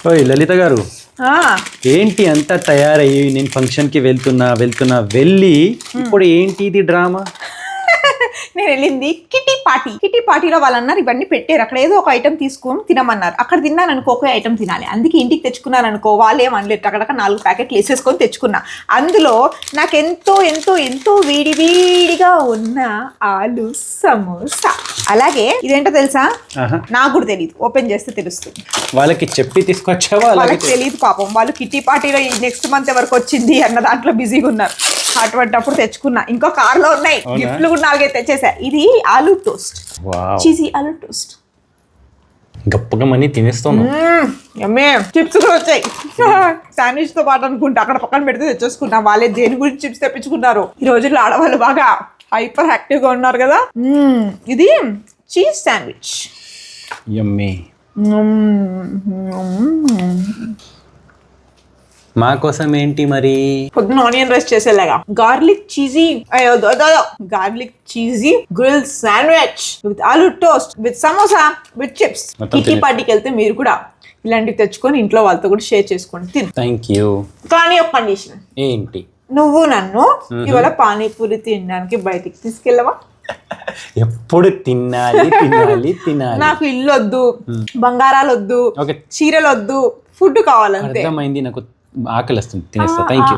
ఓయ్ లలిత గారు, ఆ, ఏంటి అంతా తయారయ్యి నేను ఫంక్షన్కి వెళ్తున్నా వెళ్ళి ఇప్పుడు ఏంటి ఇది డ్రామా? నేను వెళ్ళింది కిటీ పార్టీలో వాళ్ళు అన్నారు ఇవన్నీ పెట్టారు అక్కడ ఏదో ఒక ఐటమ్ తీసుకొని తినమన్నారు. అక్కడ తిన్నాను అనుకో ఒక ఐటమ్ తినాలి, అందుకే ఇంటికి తెచ్చుకున్నాను అనుకో వాళ్ళు ఏమనలేదు. అక్కడ 4 ప్యాకెట్లు వేసేసుకొని తెచ్చుకున్నా. అందులో నాకు ఎంతో ఎంతో ఎంతో వేడిగా ఉన్న ఆలు సమోసా. అలాగే ఇదేంటో తెలుసా? ఆహా. నాకు కూడా తెలియదు, ఓపెన్ చేస్తే తెలుస్తుంది. వాళ్ళకి చెప్పి తీసుకొచ్చావా? వాళ్ళకి తెలియదు పాపం, వాళ్ళు కిట్టి పార్టీలో నెక్స్ట్ మంత్ ఎవరికి వచ్చింది అన్న దాంట్లో బిజీగా ఉన్నారు. అటువంటిప్పుడు తెచ్చుకున్నా. ఇంకో కార్లో ఉన్నాయి గిఫ్ట్లు కూడా 4 తెచ్చేసా. ఇది aloo toast, cheesy aloo toast. గప్పగా మనీ తినేస్తాను. అమ్మే చిప్స్ కూడా వచ్చాయి శాండ్విచ్ తో పాటు అనుకుంటా. అక్కడ పక్కన పెడితే తెచ్చేసుకున్నా. వాళ్ళే దేని గురించి చిప్స్ తెప్పించుకున్నారు. ఈ రోజుల్లో ఆడవాళ్ళు బాగా హైపర్ యాక్టివ్ గా ఉన్నారు కదా. ఇది చీజ్ శాండ్విచ్. యమ్మీ. మా కోసం ఏంటి మరి? పొద్దున ఆనియన్ రైస్ చేసేలాగా garlic cheesy grill sandwich with aloo toast with samosa with chips. Kitty పార్టీకి వెళ్తే మీరు కూడా ఇలాంటివి తెచ్చుకొని ఇంట్లో వాళ్ళతో కూడా షేర్ చేసుకోండి, తిను. Thank you. కానీ ఒక కండిషన్. ఏంటి? నువ్వు నన్ను ఇవాళ పానీపూరి తినడానికి బయటికి తీసుకెళ్ళవా? ఎప్పుడు తినాలి తినాలి తినాలి. నాకు ఇల్లు వద్దు, బంగారాలు వద్దు, చీరలు వద్దు, ఫుడ్ కావాలంతే. అర్థమైంది, నాకు ఆకలి వస్తుంది, తినేస్తా. Thank you.